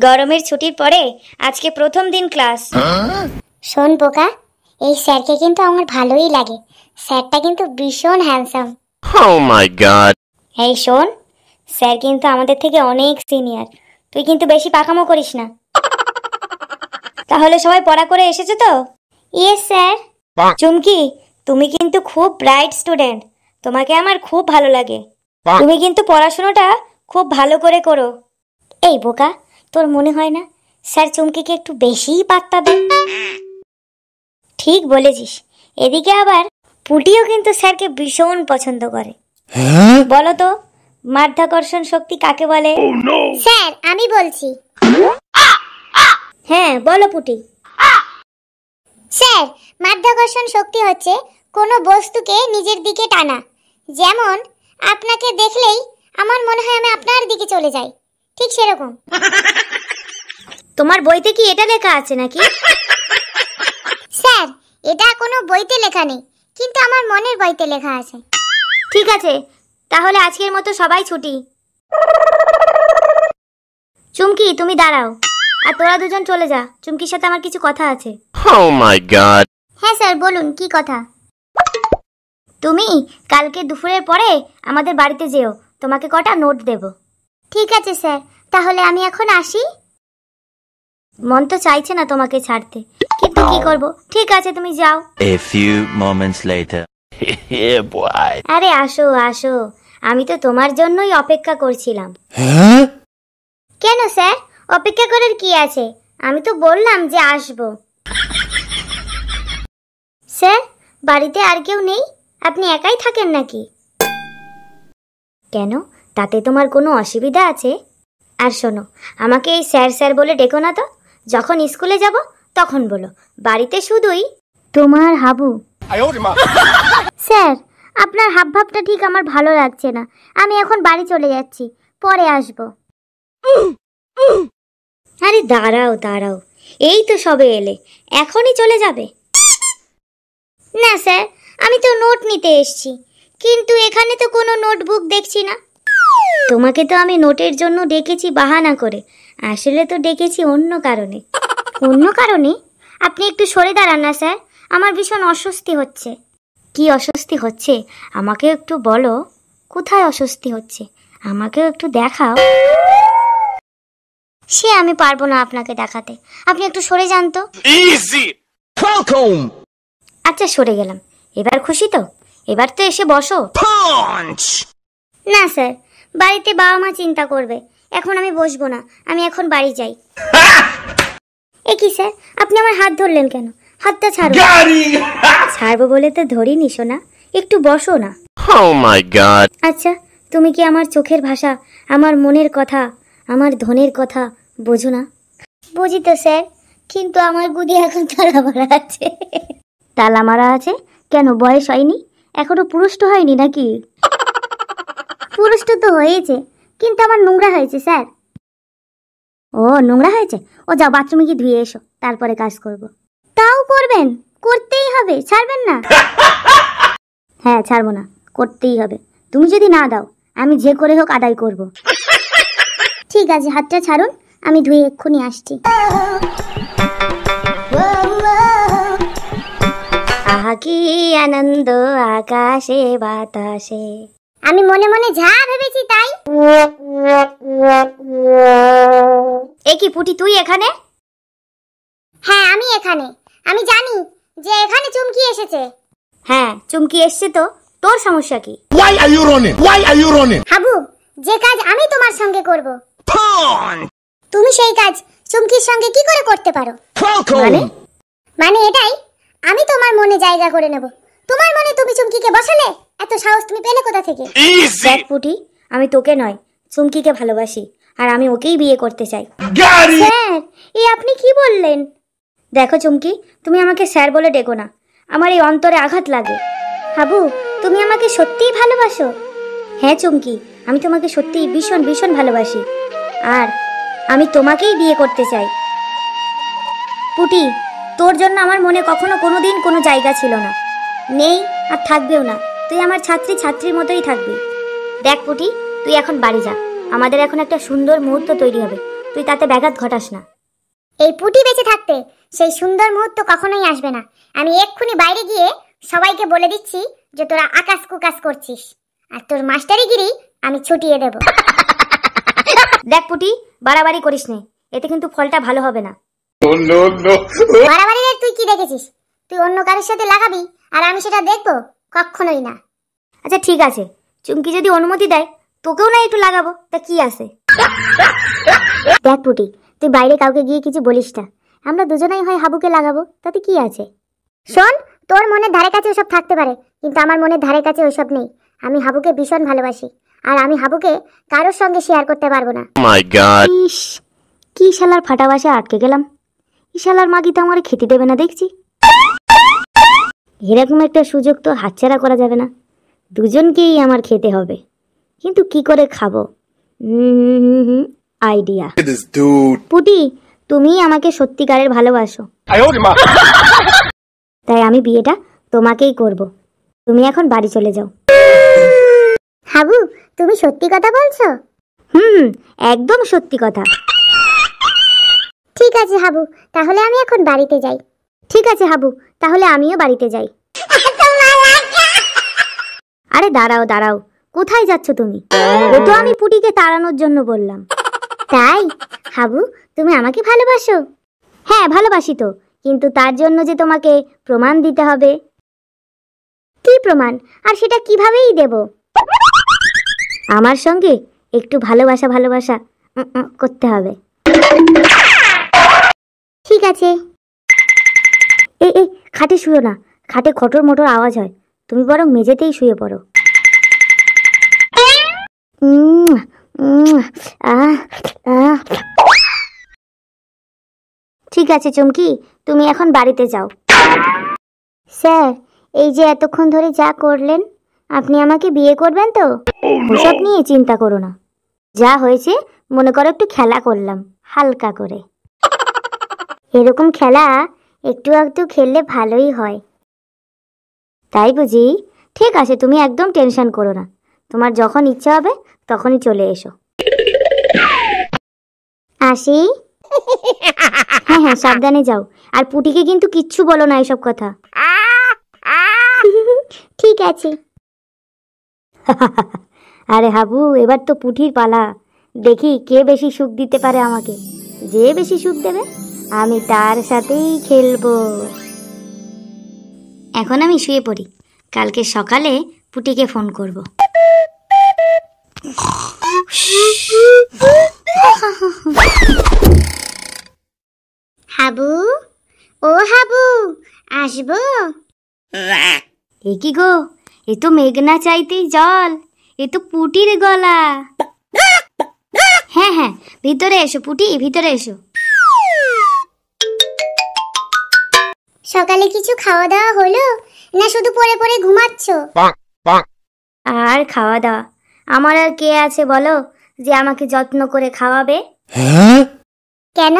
গরমের ছুটির পরে আজকে প্রথম দিন ক্লাস। শোন বোকা, এই স্যারকে কিন্তু আমার ভালোই লাগে। স্যারটা কিন্তু ভীষণ হ্যান্ডসাম। Oh my god. এই শোন, স্যার কিন্তু আমাদের থেকে অনেক সিনিয়র, তুই কিন্তু বেশি পাকামো করিস না। তাহলে সবাই পড়া করে এসেছে তো? Yes sir. চুমকি, তুমি কিন্তু খুব ব্রাইট স্টুডেন্ট, তোমাকে আমার খুব ভালো লাগে। তুমি কিন্তু পড়াশোনাটা খুব ভালো করে করো। এই বোকা, তোর মনে হয় না স্যার চুমকিকে একটু বেশিই পাত্তা দেন? ঠিক বলেছিস। এদিকে আবার পুটিও কিন্তু স্যারকে ভীষণ পছন্দ করে। বলো তো, মাধ্যাকর্ষণ শক্তি কাকে বলে? স্যার আমি বলছি। হ্যাঁ বলো পুটি। স্যার, মাধ্যাকর্ষণ শক্তি হচ্ছে কোনো বস্তুকে নিজের দিকে টানা। যেমন আপনাকে দেখলেই আমার মনে হয় আমি আপনার দিকে চলে যাই, ঠিক সেরকম। তোমার বইতে কি এটা লেখা আছে নাকি? স্যার, এটা কোনো বইতে লেখা নেই, কিন্তু আমার মনের বইতে লেখা আছে। ঠিক আছে, তাহলে আজকের মতো সবাই ছুটি। চুমকি তুমি দাঁড়াও, আর তোরা দুজন চলে যা, চুমকির সাথে আমার কিছু কথা আছে। Oh my god. হ্যাঁ স্যার বলুন, কি কথা? তুমি কালকে দুপুরের পরে আমাদের বাড়িতে যেও, তোমাকে কটা নোট দেব। ঠিক আছে স্যার, তাহলে আমি এখন আসি। মন তো চাইছে না তোমাকে ছাড়তে, কিন্তু কি করব। ঠিক আছে তুমি যাও। A few moments later. Yeah boy. আরে আসো আসো, আমি তো তোমার জন্যই অপেক্ষা করছিলাম। কেন স্যার, অপেক্ষা করার কি আছে? আমি তো বললাম যে আসবো। স্যার, বাড়িতে আর কেউ নেই? আপনি একাই থাকেন নাকি? কেন, তাতে তোমার কোনো অসুবিধা আছে? আর শোনো, আমাকে এই স্যার স্যার বলে ডেকো না তো। যখন স্কুলে যাব তখন বলো, বাড়িতে শুধুই তোমার হাবু। স্যার, আপনার হাবভাবটা ঠিক আমার ভালো লাগছে না। আমি এখন বাড়ি চলে যাচ্ছি, পরে আসবো। আরে দাঁড়াও দাঁড়াও, এই তো সবে এলে, এখনই চলে যাবে? না স্যার, আমি তো নোট নিতে এসেছি, কিন্তু এখানে তো কোনো নোটবুক দেখছি না। তোমাকে তো আমি নোটের জন্য ডেকেছি বাহানা করে, আসলে তো ডেকেছি অন্য কারণে। অন্য কারণে? আপনি একটু সরে দাঁড়ান না স্যার, আমার ভীষণ অস্বস্তি হচ্ছে। কি অস্বস্তি হচ্ছে আমাকে একটু বলো, কোথায় অস্বস্তি হচ্ছে আমাকেও একটু দেখাও। সে আমি পারবো না আপনাকে দেখাতে, আপনি একটু সরে যান তো। Easy. Welcome. আচ্ছা সরে গেলাম, এবার খুশি তো? এবার তো এসে বসো। Punch. না স্যার, বাড়িতে বাবা মা চিন্তা করবে, এখন আমি বসবো না, আমি এখন বাড়ি যাই। এ কি স্যার, আপনি আমার হাত ধরলেন কেন? হাতটা ছাড়ুন। ছাড়বো বলে তো ধরিনি সোনা, একটু বসো না। Oh my god. আচ্ছা, তুমি কি আমার চোখের ভাষা, আমার মনের কথা, আমার ধনের কথা বোঝো না? বুঝি তো স্যার, কিন্তু আমার গুদি এখন তালা মারা আছে। তালা মারা আছে কেন? বয়স হয়নি এখনো? পুরুষ্ট হয়নি নাকি? পুরুষ্ট তো হয়েছে, কিন্তু আমার নোংরা হয়েছে স্যার। ও নোংরা হয়েছে? ও যাও বাথরুমে গিয়ে ধুয়ে এসো, তারপরে কাজ করব। তাও করবেন? করতেই হবে, ছাড়বেন না? হ্যাঁ ছাড়বো না, করতেই হবে। তুমি যদি না দাও, আমি যে করে হোক আদায় করব। ঠিক আছে, হাতটা ছাড়ুন, আমি ধুয়ে এক্ষুনি আসছি। আহা কি আনন্দ আকাশে বাতাসে। আমি মনে মনে যা ভেবেছি তাই। এ কি পুটি, তুই এখানে? হ্যাঁ আমি এখানে, আমি জানি যে এখানে চুমকি এসেছে। হ্যাঁ চুমকি এসছে তো, তোর সমস্যা কি? Why are you running? Why are you running? Habu, যে কাজ আমি তোমার সঙ্গে করব, Punch. তুমি সেই কাজ চুমকির সঙ্গে কি করে করতে পারো? Welcome. মানে এটাই, আমি তোমার মনে জায়গা করে নেব। তোমার মনে তুমি চুমকিকে বসালে, এত সাহস তুমি পেলে কোথা থেকে? Easy. দেখ পুটি, আমি তোকে নয় চুমকিকে ভালোবাসি, আর আমি ওকেই বিয়ে করতে চাই। Got it. স্যার, এই আপনি কি বললেন? দেখো চুমকি, তুমি আমাকে স্যার বলে ডেকো না, আমার এই অন্তরে আঘাত লাগে। হাবু, তুমি আমাকে সত্যিই ভালোবাসো? হ্যাঁ চুমকি, আমি তোমাকে সত্যিই ভীষণ ভীষণ ভালোবাসি, আর আমি তোমাকেই বিয়ে করতে চাই। পুটি, তোর জন্য আমার মনে কখনো কোনোদিন কোনো জায়গা ছিল না, নেই আর থাকবেও না। তুই আমার ছাত্রীর মতোই থাকবি। দেখ পুটি, তুই এখন বাড়ি যা, আমাদের এখন একটা সুন্দর মুহূর্ত তৈরি হবে। তুই তাতে ব্যাঘাত ঘটাস না। এই পুটি বেঁচে থাকতে সেই সুন্দর মুহূর্ত কখনোই আসবে না। আমি এক্ষুনি বাইরে গিয়ে সবাইকে বলে দিচ্ছি যে তোরা আকাশ কুকাশ করছিস, আর তোর মাস্টারিগিরি আমি ছুটিয়ে দেব। দেখ পুটি, বাড়াবাড়ি করিস নে, এতে কিন্তু ফলটা ভালো হবে না। বাড়াবাড়ির তুই কি দেখেছিস? তুই অন্য কারোর সাথে লাগাবি আর আমি সেটা দেখবো? কখনোই না। আচ্ছা ঠিক আছে, চুমকি যদি অনুমতি দেয় তোকেও না একটু লাগাবো, তা কি আছে। দেখ পুটি, তুই বাইরে কাউকে গিয়ে কিছু বলিস না, আমরা দুজনেই হয় হাবুকে লাগাবো, তাতে কি আছে। শোন, তোর মনের ধারে কাছে ওসব থাকতে পারে, কিন্তু আমার মনের ধারে কাছে ওসব নেই। আমি হাবুকে ভীষণ ভালোবাসি, আর আমি হাবুকে কারোর সঙ্গে শেয়ার করতে পারবো না। My God. ইস, কি শালার ফাটা বাসে আটকে গেলাম। এই শালার মা কি তো আমার খেতে দেবে না দেখছি। এরকম একটা সুযোগ তো হাতছাড়া করা যাবে না, দুজনকেই আমার খেতে হবে, কিন্তু কি করে খাবো? আইডিয়া। পুটি, তুমি আমাকে সত্যিকারের ভালোবাসো, তাই আমি বিয়েটা তোমাকেই করব। তুমি এখন বাড়ি চলে যাও। হাবু, তুমি সত্যি কথা বলছো? একদম সত্যি কথা। ঠিক আছে হাবু, তাহলে আমি এখন বাড়িতে যাই। ঠিক আছে হাবু, তাহলে আমিও বাড়িতে যাই। আরে দাঁড়াও দাঁড়াও, কোথায় যাচ্ছ তুমি? ও তো আমি পুটিকে তাড়ানোর জন্য বললাম। তাই? হাবু, তুমি আমাকে ভালোবাসো? হ্যাঁ ভালোবাসি তো, কিন্তু তার জন্য যে তোমাকে প্রমাণ দিতে হবে। কি প্রমাণ? আর সেটা কিভাবেই দেব? আমার সঙ্গে একটু ভালোবাসা ভালোবাসা করতে হবে। ঠিক আছে। এ খাটে শুয়ো না, খাটে খটর মটর আওয়াজ হয়, তুমি বরং মেঝেতেই শুয়ে পড়ো। ঠিক আছে চুমকি, তুমি এখন বাড়িতে যাও। স্যার, এই যে এতক্ষণ ধরে যা করলেন, আপনি আমাকে বিয়ে করবেন তো? ওসব নিয়ে চিন্তা করো না, যা হয়েছে মনে করো একটু খেলা করলাম হালকা করে। এরকম খেলা একটু একটু খেললে ভালোই হয়। তাই বুঝি? ঠিক আছে, তুমি একদম টেনশন করো না, তোমার যখন ইচ্ছা হবে তখনই চলে এসো। আসি? হ্যাঁ হ্যাঁ, সাবধানে যাও, আর পুটিকে কিন্তু কিচ্ছু বলো না এসব কথা। ঠিক আছে। আরে হাবু, এবার তো পুটির পালা, দেখি কে বেশি সুখ দিতে পারে আমাকে। যে বেশি সুখ দেবে আমি তার সাথেই খেলবো। এখন আমি শুয়ে পড়ি, কালকে সকালে পুটিকে ফোন করব। হাবু, ও হাবু, আসবো? এ কি গো, এ তো মেঘনা চাইতেই জল, এ তো পুটির গলা। হ্যাঁ হ্যাঁ, ভিতরে এসো পুটি, ভিতরে এসো। সকালে কিছু খাওয়া দাওয়া হলো, না শুধু পড়ে পড়ে ঘুমাচ্ছ? আর খাওয়া দাওয়া আমার আর কে আছে বলো, যে আমাকে যত্ন করে খাওয়াবে? কেন,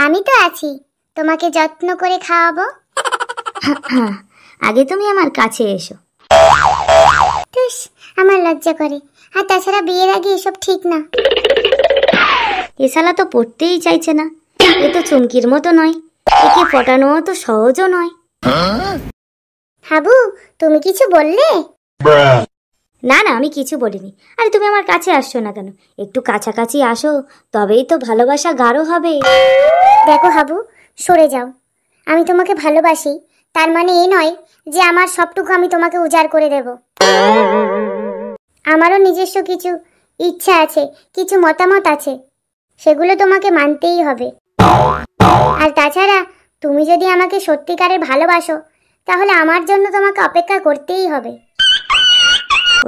আমি তো আছি, তোমাকে যত্ন করে খাওয়াবো। আগে তুমি আমার কাছে এসো। তুস, আমার লজ্জা করে, আর তাছাড়া বিয়ের আগে এসব ঠিক না। এ শালা তো পড়তেই চাইছে না, এ তো চুমকির মতো নয়, একে পটানো তো সহজও নয়। হাবু, তুমি কিছু বললে? না না, আমি কিছু বলিনি। আরে তুমি আমার কাছে আসছো না কেন? একটু কাছাকাছি আসো, তবেই তো ভালোবাসা গাঢ় হবে। দেখো হাবু, সরে যাও। আমি তোমাকে ভালোবাসি, তার মানে এই নয় যে আমার সবটুকু আমি তোমাকে উজাড় করে দেব। আমারও নিজস্ব কিছু ইচ্ছা আছে, কিছু মতামত আছে, সেগুলো তোমাকে মানতেই হবে। আর তাছাড়া তুমি যদি আমাকে সত্যিকারের ভালোবাসো, তাহলে আমার জন্য তোমাকে অপেক্ষা করতেই হবে।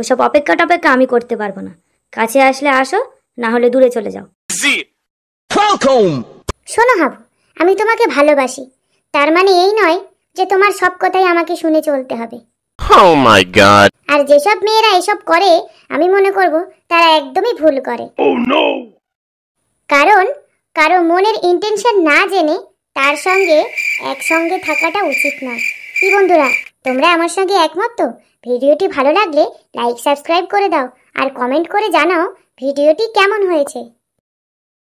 ওসব অপেক্ষা টপেক্ষা আমি করতে পারবো না, কাছে আসলে আসো, না হলে দূরে চলে যাও। শোনো হাবু, আমি তোমাকে ভালোবাসি, তার মানে এই নয় যে তোমার সব কথাই আমাকে শুনে চলতে হবে। Oh my God. আর যেসব মেয়েরা এসব করে, আমি মনে করব তারা একদমই ভুল করে। কারণ কারো মনের ইন্টেনশন না জেনে তার সঙ্গে একসঙ্গে থাকাটা উচিত নয়। কি বন্ধুরা, তোমরা আমার সঙ্গে একমত তো? ভিডিওটি ভালো লাগলে লাইক সাবস্ক্রাইব করে দাও, আর কমেন্ট করে জানাও ভিডিওটি কেমন হয়েছে।